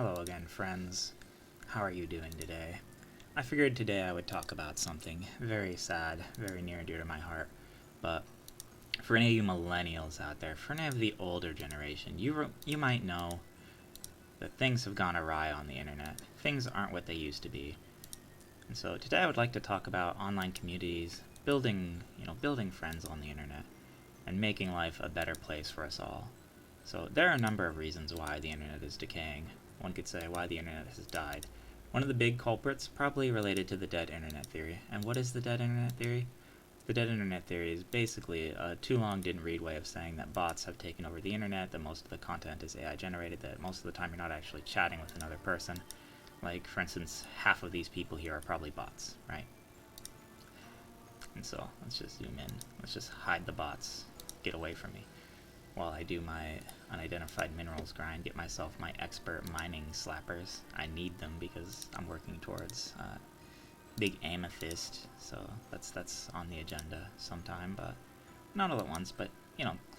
Hello again, friends. How are you doing today? I figured today I would talk about something very sad, very near and dear to my heart, but for any of you millennials out there, for any of the older generation, you might know that things have gone awry on the internet. Things aren't what they used to be. And so today I would like to talk about online communities, building friends on the internet, and making life a better place for us all. So there are a number of reasons why the internet is decaying. One could say why the internet has died. One of the big culprits probably related to the dead internet theory. And what is the dead internet theory? The dead internet theory is basically a too long didn't read way of saying that bots have taken over the internet, that most of the content is AI generated, that most of the time you're not actually chatting with another person. Like, for instance, half of these people here are probably bots, right? And so, let's just zoom in. Let's just hide the bots. Get away from me. While I do my unidentified minerals grind, get myself my expert mining slappers. I need them because I'm working towards big amethyst, so that's on the agenda sometime, but not all at once, but,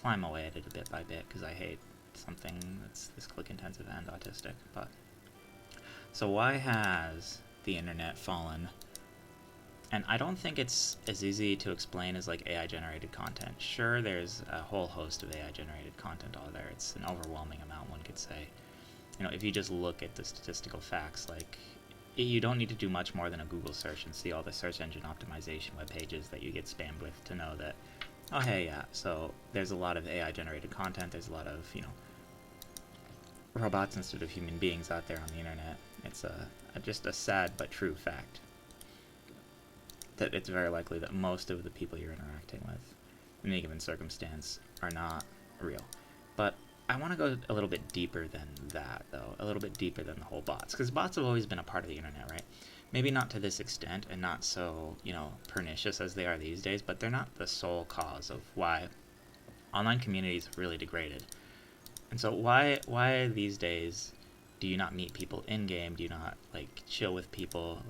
climb away at it a bit by bit, because I hate something that's this click-intensive and autistic. But so why has the internet fallen? And I don't think it's as easy to explain as like AI-generated content. Sure, there's a whole host of AI-generated content out there. It's an overwhelming amount, one could say. If you just look at the statistical facts, like, you don't need to do much more than a Google search and see all the search engine optimization web pages that you get spammed with to know that, oh hey, yeah, so there's a lot of AI-generated content, there's a lot of, robots instead of human beings out there on the internet. It's just a sad but true fact that it's very likely that most of the people you're interacting with in any given circumstance are not real. But I want to go a little bit deeper than that, though, a little bit deeper than the whole bots, because bots have always been a part of the internet, right? Maybe not to this extent and not so, pernicious as they are these days, but they're not the sole cause of why online communities have really degraded. And so why these days do you not meet people in-game? Do you not, chill with people?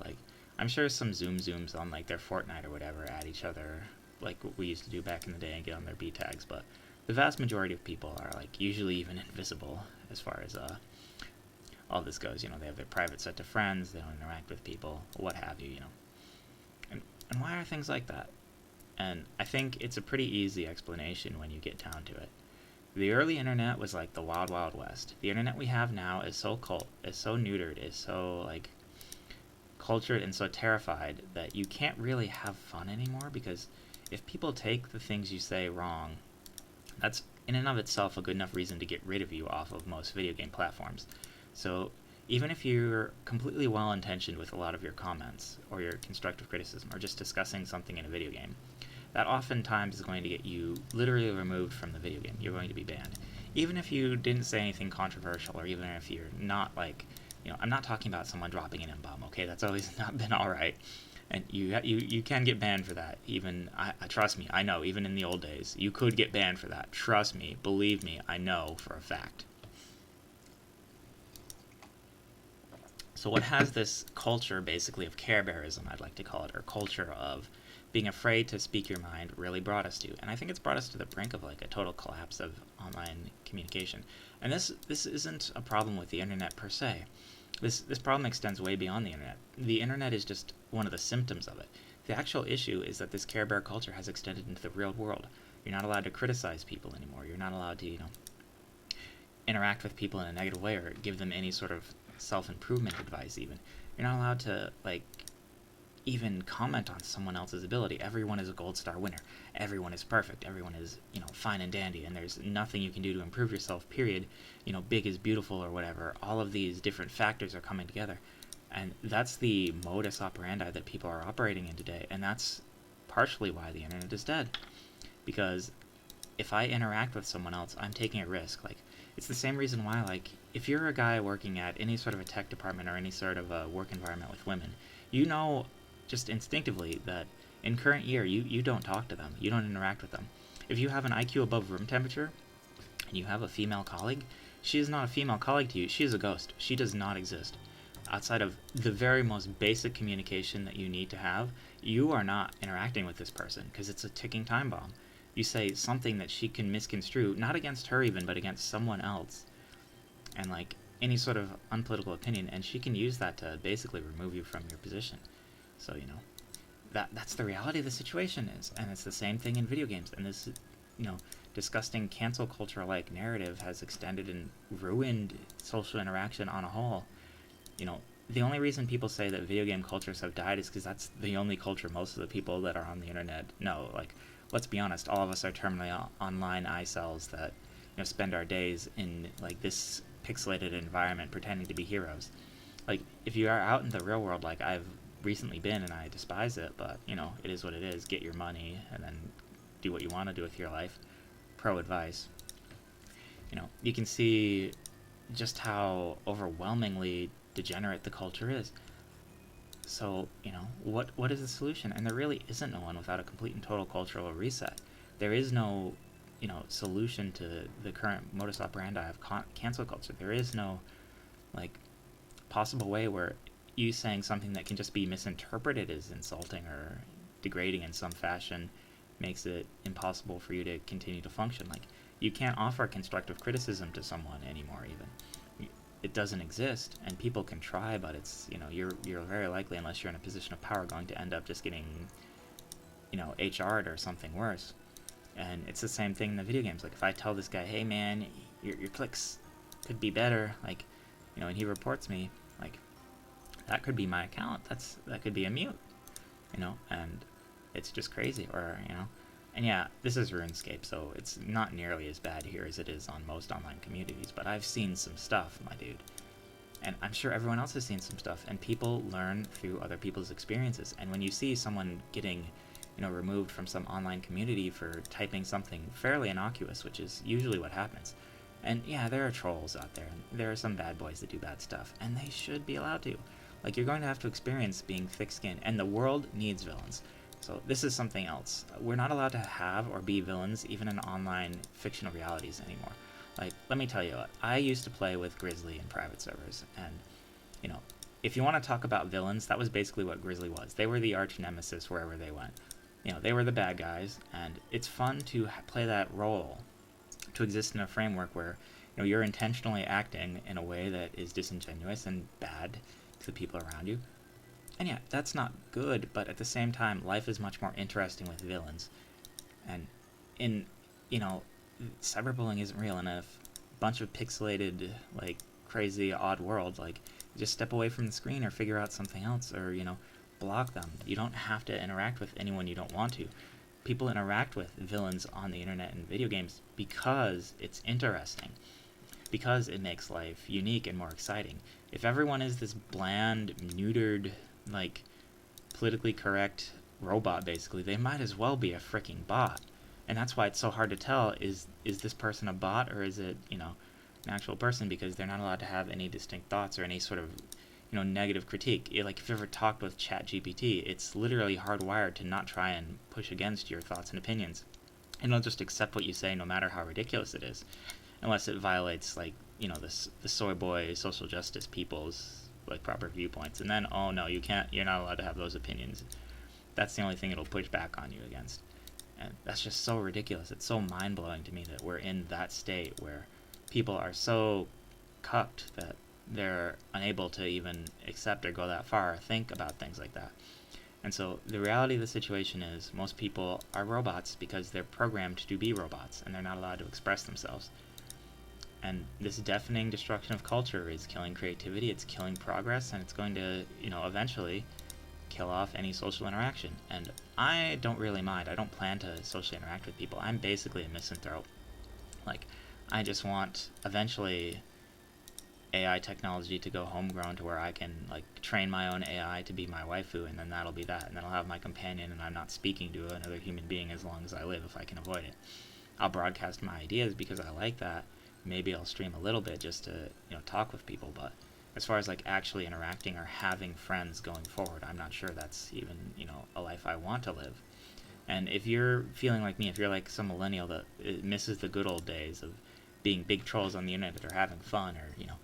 I'm sure some zooms on, their Fortnite or whatever at each other, like what we used to do back in the day and get on their B tags, but the vast majority of people are, usually even invisible as far as, all this goes. They have their private set of friends, they don't interact with people, what have you, And why are things like that? And I think it's a pretty easy explanation when you get down to it. The early internet was like the wild, wild west. The internet we have now is so is so neutered, is so, cultured and so terrified that you can't really have fun anymore, because if people take the things you say wrong, that's in and of itself a good enough reason to get rid of you off of most video game platforms. So even if you're completely well-intentioned with a lot of your comments or your constructive criticism or just discussing something in a video game, that oftentimes is going to get you literally removed from the video game. You're going to be banned. Even if you didn't say anything controversial, or even if you're not I'm not talking about someone dropping an M-bomb, okay? That's always not been alright. And you can get banned for that. Even, trust me, I know, even in the old days, you could get banned for that. Trust me, believe me, I know for a fact. So what has this culture, basically, of Care Bearism, I'd like to call it, or culture of being afraid to speak your mind, really brought us to? And I think it's brought us to the brink of, a total collapse of online communication. And this isn't a problem with the internet per se. This problem extends way beyond the internet. The internet is just one of the symptoms of it. The actual issue is that this Care Bear culture has extended into the real world. You're not allowed to criticize people anymore. You're not allowed to, interact with people in a negative way or give them any sort of self-improvement advice even. You're not allowed to, even comment on someone else's ability. Everyone is a gold star winner. Everyone is perfect. Everyone is, fine and dandy, and there's nothing you can do to improve yourself, period. Big is beautiful or whatever. All of these different factors are coming together. And that's the modus operandi that people are operating in today, and that's partially why the internet is dead. Because if I interact with someone else, I'm taking a risk. It's the same reason why, if you're a guy working at any sort of a tech department or any sort of a work environment with women, just instinctively that in current year, you don't talk to them. You don't interact with them. If you have an IQ above room temperature and you have a female colleague, she is not a female colleague to you. She is a ghost. She does not exist. Outside of the very most basic communication that you need to have, you are not interacting with this person because it's a ticking time bomb. You say something that she can misconstrue, not against her even, but against someone else. And any sort of unpolitical opinion, and she can use that to basically remove you from your position. So, you know, that's the reality of the situation is, and it's the same thing in video games. And this, you know, disgusting cancel culture-like narrative has extended and ruined social interaction on a whole. You know, the only reason people say that video game cultures have died is because that's the only culture most of the people that are on the internet know. Like, let's be honest, all of us are terminally online icells that, you know, spend our days in like this pixelated environment pretending to be heroes. Like, if you are out in the real world, like I've recently been, and I despise it, but, you know, it is what it is. Get your money and then do what you want to do with your life. Pro advice. You know, you can see just how overwhelmingly degenerate the culture is. So, you know, what is the solution? And there really isn't no one without a complete and total cultural reset. There is no, you know, solution to the current modus operandi of cancel culture. There is no, like, possible way where you saying something that can just be misinterpreted as insulting or degrading in some fashion makes it impossible for you to continue to function. Like, you can't offer constructive criticism to someone anymore, even. It doesn't exist, and people can try, but it's, you know, you're very likely, unless you're in a position of power, going to end up just getting, you know, HR'd or something worse. And it's the same thing in the video games. Like, if I tell this guy, hey man, your clicks could be better, like, you know, and he reports me, like, that could be my account. That could be a mute, you know, and it's just crazy. Or, you know, and yeah, this is RuneScape, so it's not nearly as bad here as it is on most online communities, but I've seen some stuff, my dude. And I'm sure everyone else has seen some stuff, and people learn through other people's experiences. And when you see someone getting, you know, removed from some online community for typing something fairly innocuous, which is usually what happens. And yeah, there are trolls out there, and there are some bad boys that do bad stuff, and they should be allowed to. Like, you're going to have to experience being thick-skinned, and the world needs villains. So this is something else. We're not allowed to have or be villains even in online fictional realities anymore. Like, let me tell you, I used to play with Grizzly in private servers, and, you know, if you want to talk about villains, that was basically what Grizzly was. They were the arch nemesis wherever they went. You know, they were the bad guys, and it's fun to play that role, to exist in a framework where, you know, you're intentionally acting in a way that is disingenuous and bad to the people around you. And yeah, that's not good, but at the same time, life is much more interesting with villains. And in, you know, cyberbullying isn't real, and a bunch of pixelated, like, crazy, odd world, like, just step away from the screen or figure out something else, or, you know, block them. You don't have to interact with anyone you don't want to. People interact with villains on the internet and video games because it's interesting, because it makes life unique and more exciting. If everyone is this bland, neutered, like, politically correct robot, basically, they might as well be a freaking bot. And that's why it's so hard to tell, is this person a bot, or is it, you know, an actual person, because they're not allowed to have any distinct thoughts or any sort of, you know, negative critique. Like, if you've ever talked with ChatGPT, it's literally hardwired to not try and push against your thoughts and opinions. And it'll just accept what you say, no matter how ridiculous it is, unless it violates, like, you know, the soy boy social justice people's, like, proper viewpoints. And then, oh no, you're not allowed to have those opinions. That's the only thing it'll push back on you against. And that's just so ridiculous. It's so mind-blowing to me that we're in that state where people are so cucked that they're unable to even accept or go that far or think about things like that. And so the reality of the situation is most people are robots because they're programmed to be robots, and they're not allowed to express themselves. And this deafening destruction of culture is killing creativity, it's killing progress, and it's going to, you know, eventually kill off any social interaction. And I don't really mind. I don't plan to socially interact with people. I'm basically a misanthrope. Like, I just want, eventually, AI technology to go homegrown to where I can, like, train my own AI to be my waifu, and then that'll be that. And then I'll have my companion, and I'm not speaking to another human being as long as I live, if I can avoid it. I'll broadcast my ideas because I like that. Maybe I'll stream a little bit just to, you know, talk with people, but as far as, like, actually interacting or having friends going forward, I'm not sure that's even, you know, a life I want to live. And if you're feeling like me, if you're like some millennial that misses the good old days of being big trolls on the internet or having fun or, you know,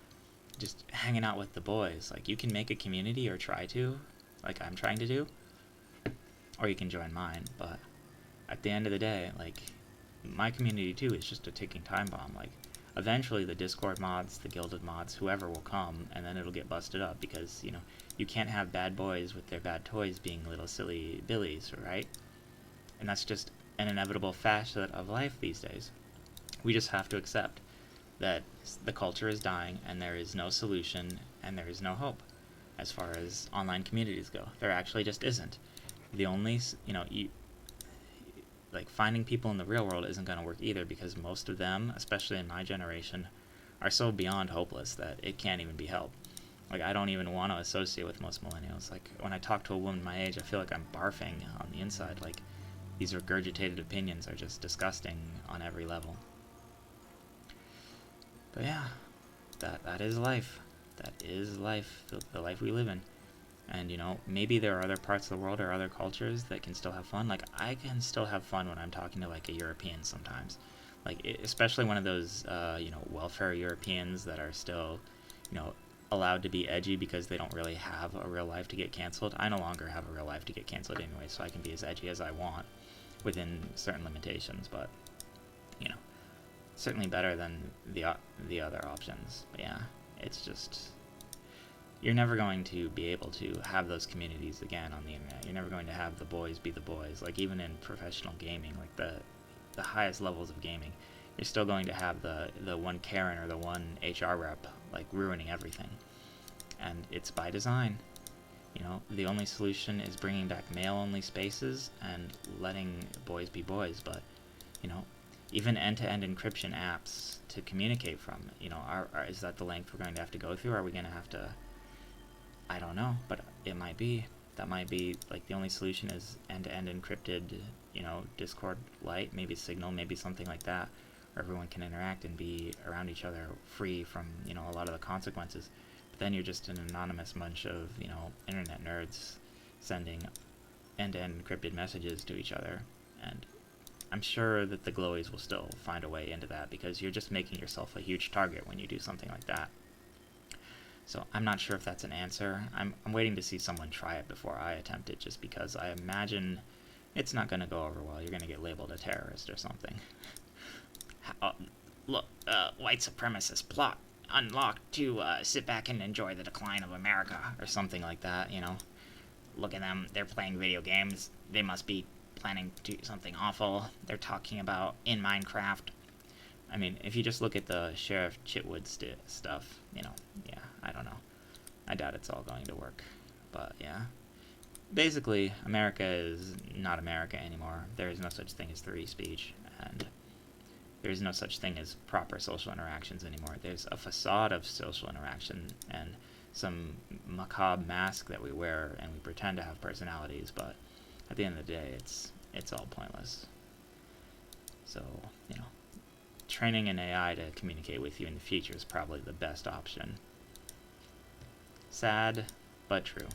just hanging out with the boys, like, you can make a community, or try to, like I'm trying to do, or you can join mine. But at the end of the day, like, my community too is just a ticking time bomb. Like, eventually the Discord mods, the Guilded mods, whoever will come, and then it'll get busted up because, you know, you can't have bad boys with their bad toys being little silly billies, right? And that's just an inevitable facet of life these days. We just have to accept that the culture is dying and there is no solution and there is no hope as far as online communities go. There actually just isn't. The only, you know, like finding people in the real world isn't going to work either, because most of them, especially in my generation, are so beyond hopeless that it can't even be helped. Like, I don't even want to associate with most millennials. Like, when I talk to a woman my age, I feel like I'm barfing on the inside. Like, these regurgitated opinions are just disgusting on every level. But yeah, that is life. That is life, the life we live in. And, you know, maybe there are other parts of the world or other cultures that can still have fun. Like, I can still have fun when I'm talking to, like, a European sometimes. Like, especially one of those, you know, welfare Europeans that are still, you know, allowed to be edgy because they don't really have a real life to get canceled. I no longer have a real life to get canceled anyway, so I can be as edgy as I want within certain limitations. But, you know, certainly better than the other options. But yeah, it's just, you're never going to be able to have those communities again on the internet. You're never going to have the boys be the boys. Like, even in professional gaming, like the highest levels of gaming, you're still going to have the one Karen or the one HR rep, like, ruining everything. And it's by design. You know, the only solution is bringing back male-only spaces and letting boys be boys. But, you know, even end-to-end encryption apps to communicate from, you know, is that the length we're going to have to go through? Are we going to have to, I don't know, but it might be. That might be, like, the only solution is end-to-end encrypted, you know, Discord Lite, maybe Signal, maybe something like that, where everyone can interact and be around each other free from, you know, a lot of the consequences. But then you're just an anonymous bunch of, you know, internet nerds sending end-to-end encrypted messages to each other. And I'm sure that the glowies will still find a way into that, because you're just making yourself a huge target when you do something like that. So I'm not sure if that's an answer. I'm waiting to see someone try it before I attempt it, just because I imagine it's not going to go over well. You're going to get labeled a terrorist or something. Look, white supremacist plot unlocked to sit back and enjoy the decline of America, or something like that, you know. Look at them, they're playing video games. They must be planning to do something awful. They're talking about in Minecraft. I mean, if you just look at the Sheriff Chitwood stuff, you know, yeah, I don't know. I doubt it's all going to work. But, yeah. Basically, America is not America anymore. There is no such thing as free speech, and there is no such thing as proper social interactions anymore. There's a facade of social interaction and some macabre mask that we wear, and we pretend to have personalities, but at the end of the day, it's all pointless. So, you know, training an AI to communicate with you in the future is probably the best option. Sad, but true.